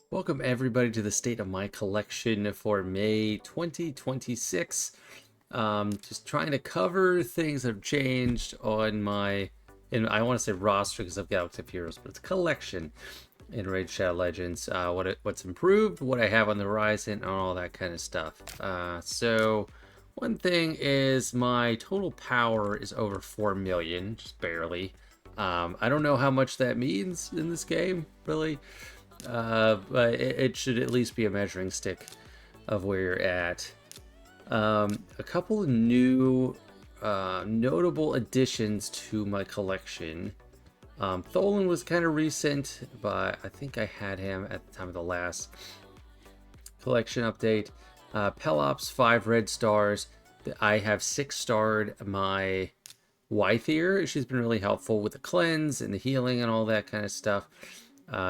Welcome everybody to the state of my collection for May 2026. Just trying to cover things that have changed on my, and I want to say roster because I've got active heroes, but it's a collection in Raid Shadow Legends. What's improved, what I have on the horizon, and all that kind of stuff. So one thing is my total power is over 4 million, just barely. I don't know how much that means in this game, really. But it should at least be a measuring stick of where you're at. A couple of new notable additions to my collection. Tholen was kind of recent, but I think I had him at the time of the last collection update. Pelops, 5 red stars. I have 6-starred my Wythier. She's been really helpful with the cleanse and the healing and all that kind of stuff.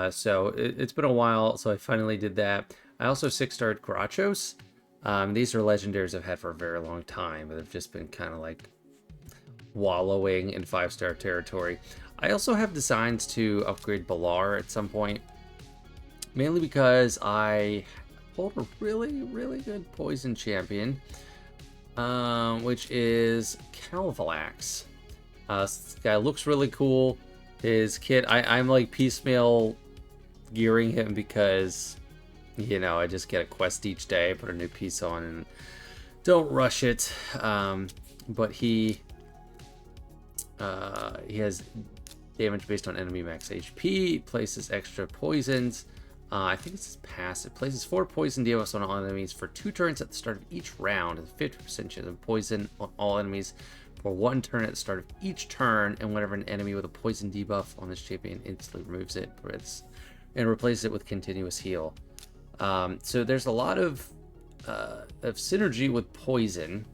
So it's been a while, so I finally did that. I also 6-starred Grachos. These are legendaries I've had for a very long time, but they've just been kind of like wallowing in 5-star territory. I also have designs to upgrade Balar at some point, mainly because I pulled a really, really good poison champion, which is Calvalax. This guy looks really cool. His kit, I'm like piecemeal gearing him because, you know, I just get a quest each day, put a new piece on, and don't rush it. But he has damage based on enemy max HP, places extra poisons. I think it's his passive. Places 4 poison debuffs on all enemies for 2 turns at the start of each round. With 50% chance of poison on all enemies for 1 turn at the start of each turn, and whenever an enemy with a poison debuff on this champion instantly removes it and replaces it with continuous heal. So there's a lot of synergy with poison,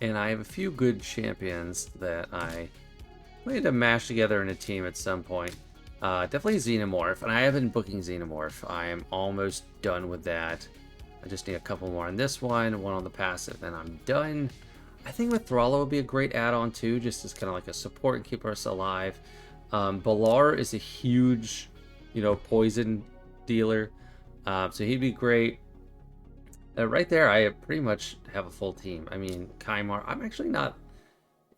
and I have a few good champions that I plan to mash together in a team at some point. Definitely Xenomorph, and I have been booking Xenomorph. I am almost done with that. I just need a couple more on this one on the passive, and I'm done. I think Mithrala would be a great add-on too, just as kind of like a support and keep us alive. Balar is a huge, poison dealer, so he'd be great. Right there, I pretty much have a full team. I mean, Kymar. I'm actually not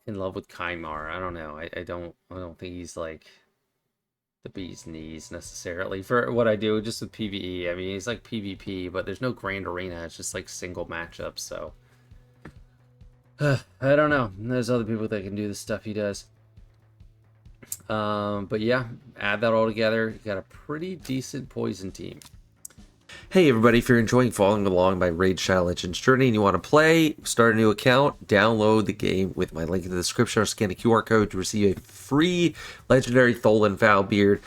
in love with Kymar. I don't know. I don't think he's like the bee's knees necessarily for what I do just with PvE. I mean, he's like PvP, but there's no grand arena. It's just like single matchups. So I don't know. There's other people that can do the stuff he does. But yeah, add that all together. You got a pretty decent poison team. Hey everybody, if you're enjoying following along my Raid Shadow Legends journey and you want to play, start a new account, download the game with my link in the description or scan a QR code to receive a free legendary Tholen Valbeard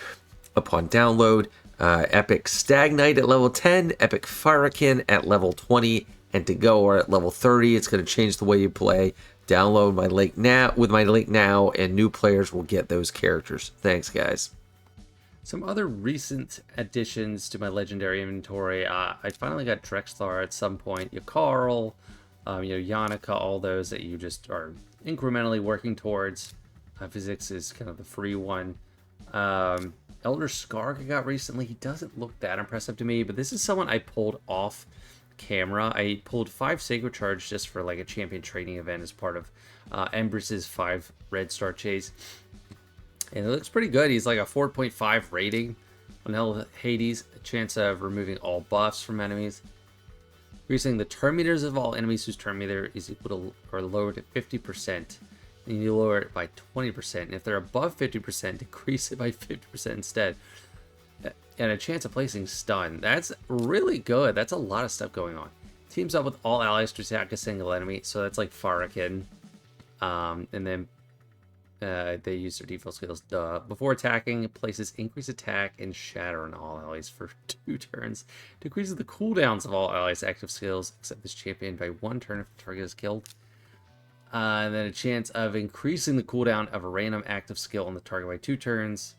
upon download. Epic Stagnite at level 10, Epic Firekin at level 20, and To Go are at level 30. It's going to change the way you play. Download my link now with my link now, and new players will get those characters. Thanks, guys. Some other recent additions to my legendary inventory. I finally got Drexlar at some point. Yakarl, Yannica, all those that you just are incrementally working towards. Physics is kind of the free one. Elder Skarg I got recently. He doesn't look that impressive to me, but this is someone I pulled off camera. I pulled 5 Sacred Charge just for like a champion training event as part of Embers's 5 red star chase. And it looks pretty good. He's like a 4.5 rating on Hades, a chance of removing all buffs from enemies. Increasing the turn meters of all enemies whose turn meter is equal to or lowered at 50%. And you lower it by 20%. And if they're above 50%, decrease it by 50% instead. And a chance of placing stun. That's really good. That's a lot of stuff going on. Teams up with all allies to attack a single enemy. So that's like Farakin. And then they use their default skills. Before attacking, places increase attack and shatter on all allies for 2 turns. Decreases the cooldowns of all allies' active skills except this champion by 1 turn if the target is killed. And then a chance of increasing the cooldown of a random active skill on the target by 2 turns.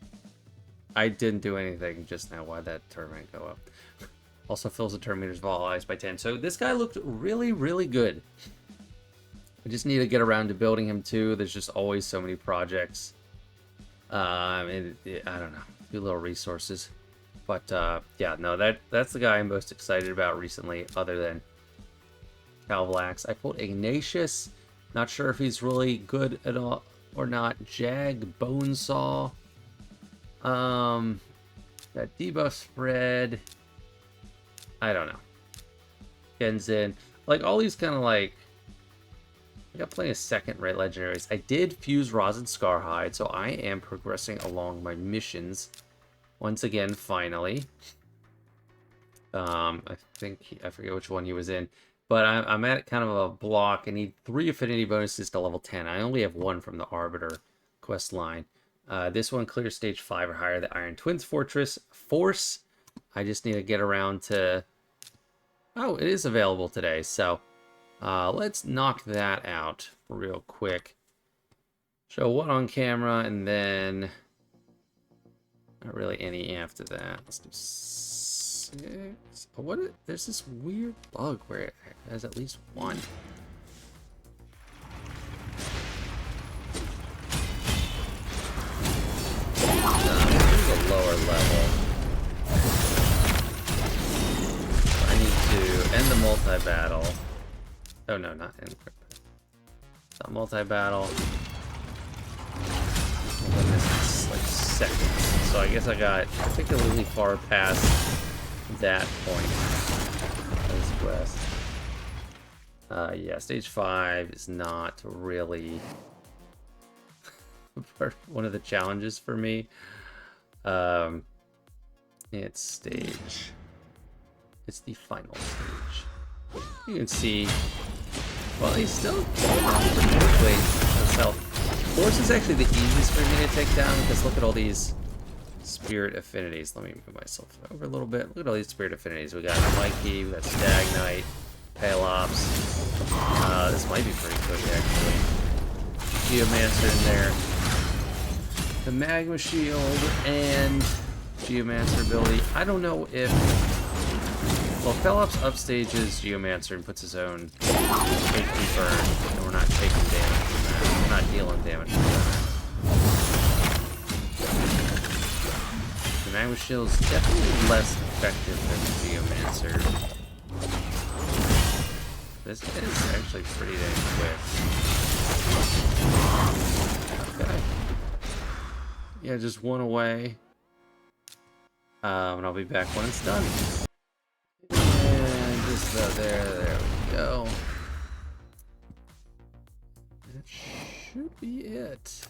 I didn't do anything just now. Why'd that turn might go up? Also fills the turn meters of all allies by 10. So this guy looked really, really good. I just need to get around to building him too. There's just always so many projects. I don't know. A few little resources. But yeah, no, that's the guy I'm most excited about recently, other than Calvlax. I pulled Ignatius. Not sure if he's really good at all or not. Jag, Bonesaw. That debuff spread. I don't know. Genzin. Like, all these kind of like... I got plenty of second-rate legendaries. I did fuse Rosin Scarhide, so I am progressing along my missions. Once again, finally. I think... I forget which one he was in. But I'm at kind of a block. I need 3 affinity bonuses to level 10. I only have 1 from the Arbiter quest line. This one clears stage 5 or higher, the Iron Twins Fortress. Force. I just need to get around to... Oh, it is available today, so... let's knock that out real quick. Show one on camera, and then... Not really any after that. Let's do 6. Oh, there's this weird bug where it has at least 1. This is a lower level. I need to end the multi-battle. Oh no, not end. Not multi-battle. When this is like seconds. So I guess I got particularly far past that point of this quest. Yeah, stage 5 is not really one of the challenges for me. It's the final stage. You can see, well, he's still pretty quickly. Himself. Force is actually the easiest for me to take down because look at all these spirit affinities. Let me move myself over a little bit. Look at all these spirit affinities. We got Mikey, we got Stag Knight, Palops. This might be pretty quick actually. Geomancer in there. The Magma Shield and Geomancer ability. I don't know if... Well, Pelops upstages Geomancer and puts his own HP burn, and we're not taking damage from that. We're not dealing damage from that. The Magma Shield is definitely less effective than the Geomancer. This is actually pretty dang quick. Okay. Yeah, just 1 away. And I'll be back when it's done. And just about there we go. That should be it.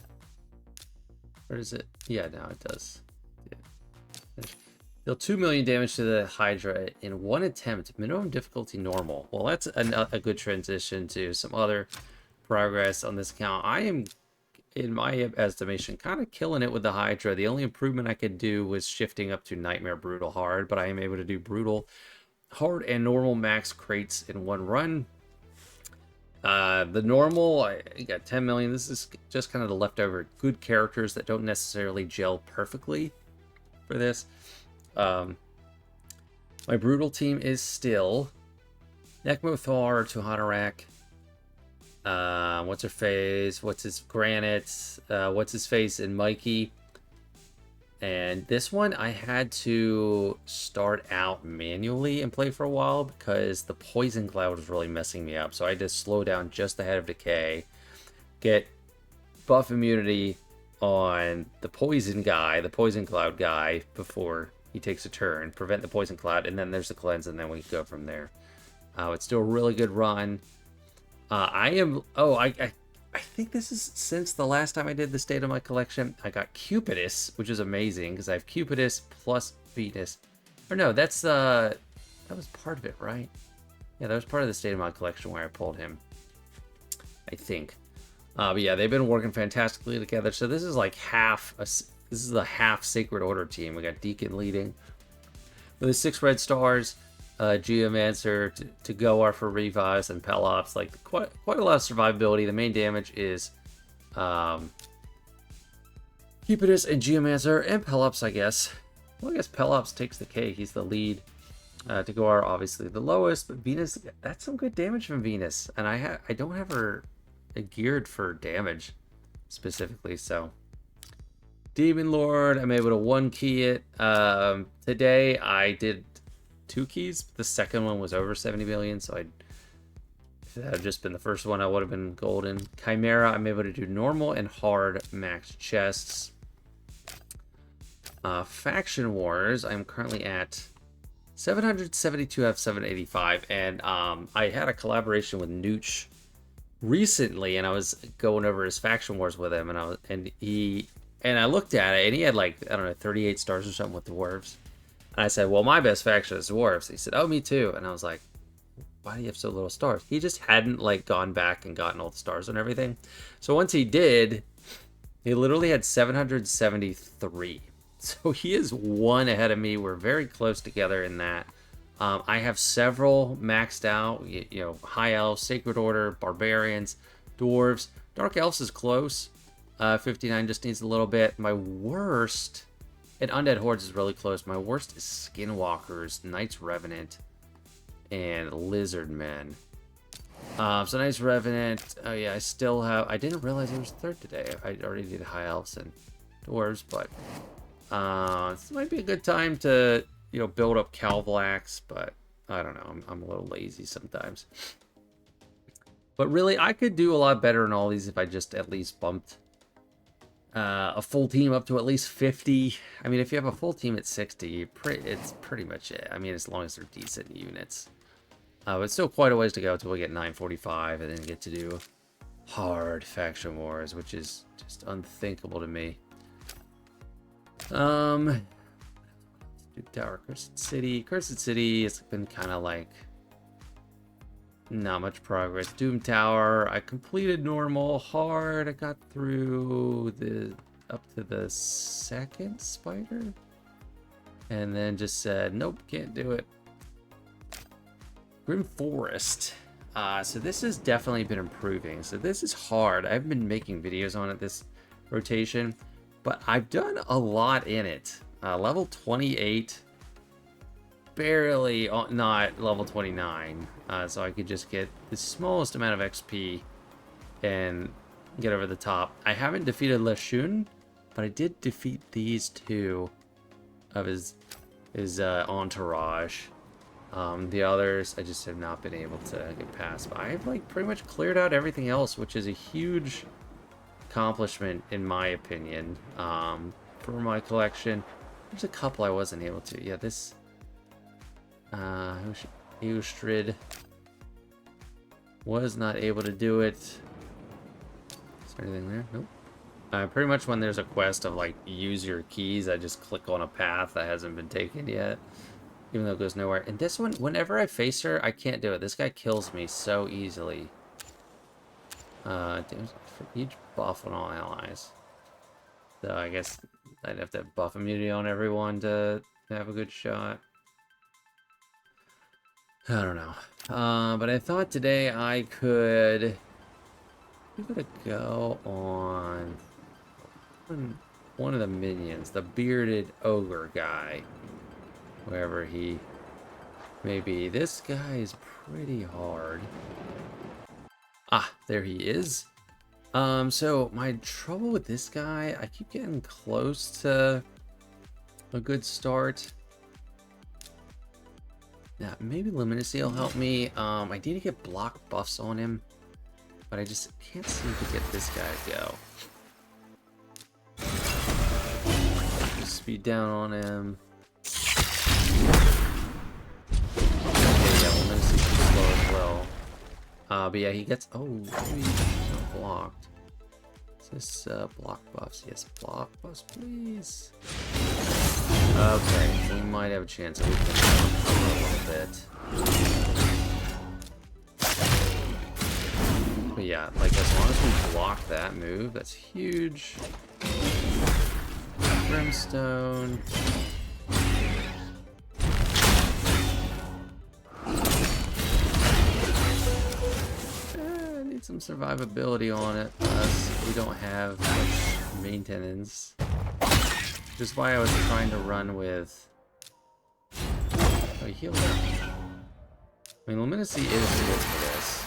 Or is it? Yeah, now it does. Yeah. Deal 2 million damage to the Hydra in 1 attempt. Minimum difficulty normal. Well, that's a good transition to some other progress on this account. I am, in my estimation, kind of killing it with the Hydra. The only improvement I could do was shifting up to Nightmare Brutal Hard, but I am able to do Brutal Hard and normal max crates in 1 run. The normal, I got 10 million. This is just kind of the leftover good characters that don't necessarily gel perfectly for this. My Brutal team is still Nekmothar to Haderach. What's her face? What's his Granite? What's his face? And Mikey. And this one I had to start out manually and play for a while because the Poison Cloud was really messing me up. So I had to slow down just ahead of Decay, get buff immunity on the Poison guy, the Poison Cloud guy, before he takes a turn, prevent the Poison Cloud, and then there's the cleanse, and then we go from there. It's still a really good run. I think this is since the last time I did the state of my collection. I got Cupidus, which is amazing because I have Cupidus plus Venus. Or no, that was part of it, right? Yeah, that was part of the state of my collection where I pulled him, I think. But yeah, they've been working fantastically together. So this is like this is the half Sacred Order team. We got Deacon leading with the 6 red stars. Geomancer to Goar for revives, and Pelops. Like quite a lot of survivability. The main damage is Cupidus and Geomancer and Pelops, I guess. Well, I guess Pelops takes the cake. He's the lead. To Goar, obviously the lowest, but Venus, that's some good damage from Venus, and I don't have her geared for damage specifically, so Demon Lord, I'm able to 1-key it. Today I did 2 keys. The second one was over 70 million, so if that had just been the first one, I would have been golden. Chimera, I'm able to do normal and hard max chests. Faction Wars, I'm currently at 772 F 785, and I had a collaboration with Nooch recently, and I was going over his Faction Wars with him, and I looked at it, and he had like, I don't know, 38 stars or something with dwarves. And I said, well, my best faction is dwarves. He said, oh, me too. And I was like, why do you have so little stars? He just hadn't like gone back and gotten all the stars and everything. So once he did, he literally had 773. So he is 1 ahead of me. We're very close together in that. I have several maxed out, you know, High Elves, Sacred Order, Barbarians, Dwarves. Dark Elves is close. 59 just needs a little bit. My worst, and Undead Hordes is really close. My worst is Skinwalkers, Knights Revenant, and Lizard Men. So Knights Revenant, oh yeah, I didn't realize it was third today. I already did High Elves and Dwarves, but this might be a good time to, you know, build up Calvalax, but I don't know. I'm a little lazy sometimes. But really, I could do a lot better in all these if I just at least bumped a full team up to at least 50. I mean, if you have a full team at 60, it's pretty much it. I mean, as long as they're decent units. But still quite a ways to go until we get 945 and then get to do hard Faction Wars, which is just unthinkable to me. Duke Tower, Cursed City. Cursed City has been kind of like not much progress. Doom Tower, I completed normal, hard. I got through up to the second spider, and then just said nope, can't do it. Grim Forest. So this has definitely been improving. So this is hard. I've been making videos on it this rotation, but I've done a lot in it. Level 28, barely not level 29. So I could just get the smallest amount of XP and get over the top. I haven't defeated Leshun, but I did defeat these two of his entourage. The others, I just have not been able to get past. But I've like pretty much cleared out everything else, which is a huge accomplishment in my opinion. For my collection, there's a couple I wasn't able to. Yeah, this Eustrid was not able to do it. Is there anything there? Nope. Pretty much when there's a quest of like use your keys, I just click on a path that hasn't been taken yet. Even though it goes nowhere. And this one, whenever I face her, I can't do it. This guy kills me so easily. Huge buff on all allies. So I guess I'd have to have buff immunity on everyone to have a good shot. I don't know. But I thought today I could give it a go on one of the minions, the bearded ogre guy. Wherever he may be. This guy is pretty hard. Ah, there he is. So my trouble with this guy, I keep getting close to a good start. Yeah, maybe Luminacy will help me. I need to get block buffs on him, but I just can't seem to get this guy to go. Just speed down on him. But yeah, he gets. Oh, he's not blocked. Is this block buffs? Yes, block buffs, please. Okay, so we might have a chance of opening a little bit. But yeah, like as long as we block that move, that's huge. Brimstone. Some survivability on it, plus we don't have much maintenance. Which is why I was trying to run with... Oh, he healed up. I mean, Luminacy is good for this.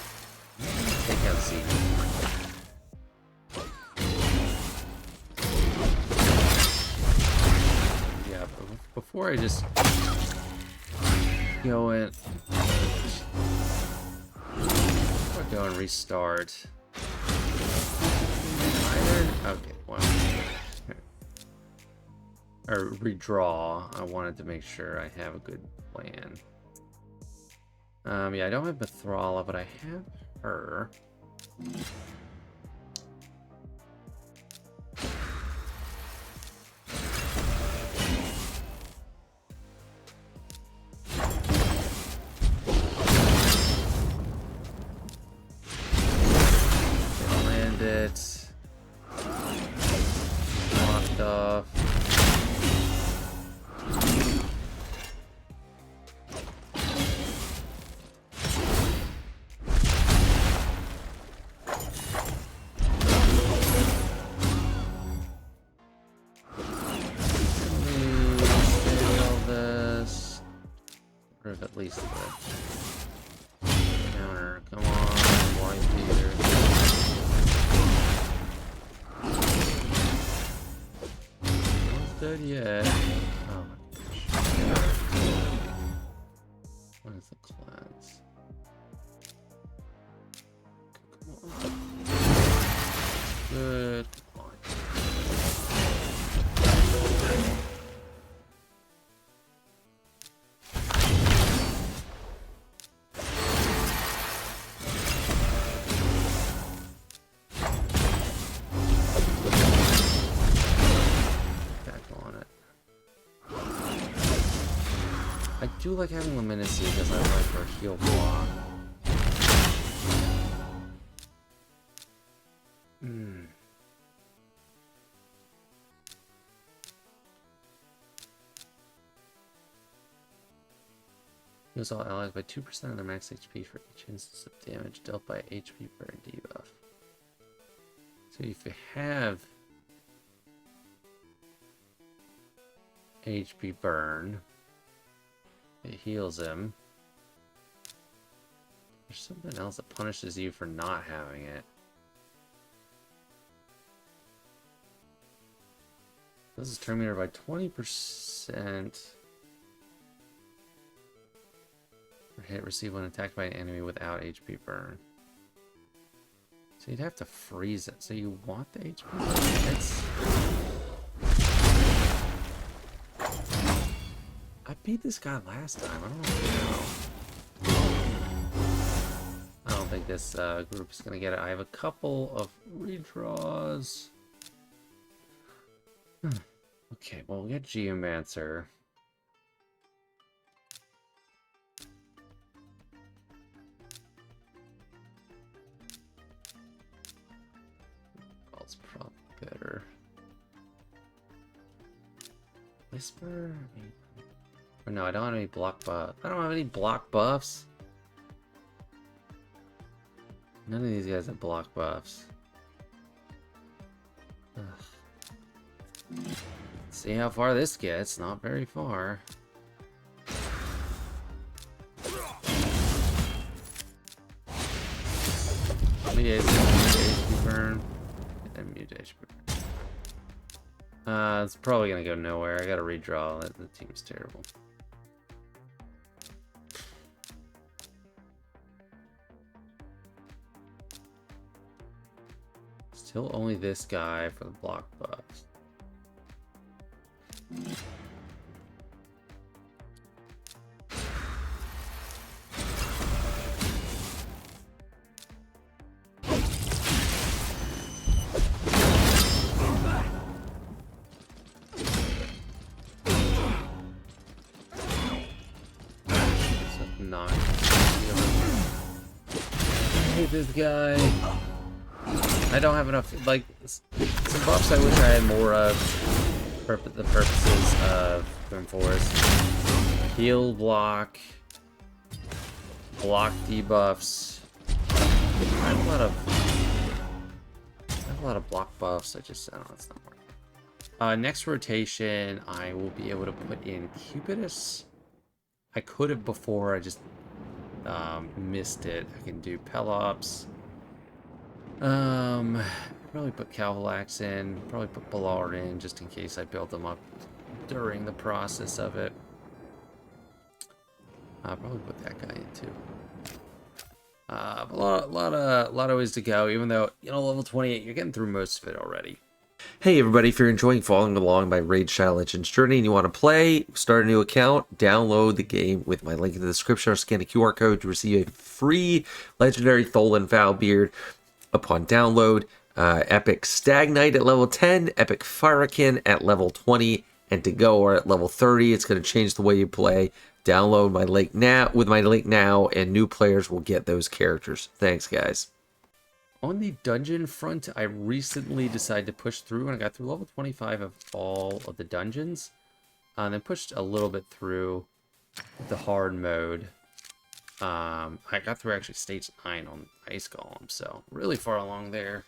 Take out Siege. before I just go in. I'll go and restart. Iron? Okay, wow. Or redraw. I wanted to make sure I have a good plan. Yeah, I don't have Bethrala, but I have her. Land it. Locked off. At least the counter. Come on, white beater. Not dead yet. Oh my gosh. What is the cleanse? Come on. Good. I do like having Luminacy because I like her heal block. Heals all allies by 2% of their max HP for each instance of damage dealt by HP burn debuff. So if you have HP burn, it heals him. There's something else that punishes you for not having it. This is turn meter by 20%. Hit receive when attacked by an enemy without HP burn. So you'd have to freeze it. So you want the HP burn? It's... I beat this guy last time. I don't know. I don't think this group is gonna get it. I have a couple of redraws. Okay, well we'll get Geomancer. It's probably better. Whisper? Or no, I don't have any block buff. I don't have any block buffs. None of these guys have block buffs. Ugh. See how far this gets. Not very far. Mutation burn. And mutation burn. It's probably gonna go nowhere. I gotta redraw. The team's terrible. Still only this guy for the block buffs. Not. I hate this guy. I don't have enough, like, some buffs I wish I had more of for the purposes of Grim Forest. Heal block, block debuffs. I have a lot of block buffs. I don't know, it's not working. Next rotation, I will be able to put in Cupidus. I could have before, I just missed it. I can do Pelops. Probably put Calvalax in. Probably put Ballard in just in case I build them up during the process of it. I'll probably put that guy in too. A lot of ways to go, even though, you know, level 28, you're getting through most of it already. Hey everybody, if you're enjoying following along by Raid Shadow Legends Journey and you want to play, start a new account, download the game with my link in the description or scan a QR code to receive a free legendary Tholen Valbeard upon download. Epic Stagnite at level 10, Epic Firekin at level 20, and To Go are at level 30. It's going to change the way you play. Download my link now with my link now, and new players will get those characters. Thanks, guys. On the dungeon front, I recently decided to push through, and I got through level 25 of all of the dungeons. And then pushed a little bit through the hard mode. I got through actually stage 9 on Ice Golem, so really far along there.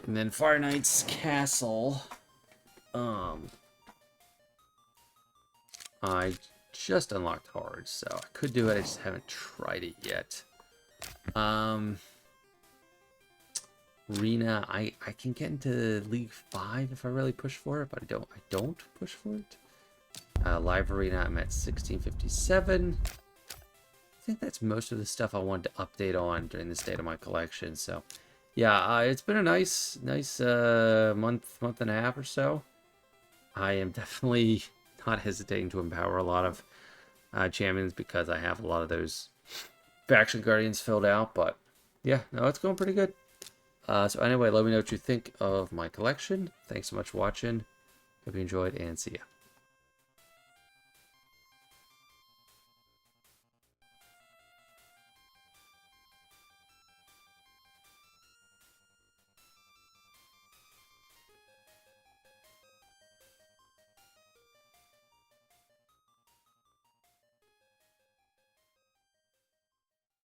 And then Fire Knight's Castle. I just unlocked hard, so I could do it. I just haven't tried it yet. Arena, I can get into League 5 if I really push for it, but I don't push for it. Live Arena, I'm at 1657. I think that's most of the stuff I wanted to update on during the state of my collection. So, yeah, it's been a nice month and a half or so. I am definitely not hesitating to empower a lot of champions because I have a lot of those faction guardians filled out. But yeah, no, it's going pretty good. So anyway, let me know what you think of my collection. Thanks so much for watching. Hope you enjoyed, and see ya.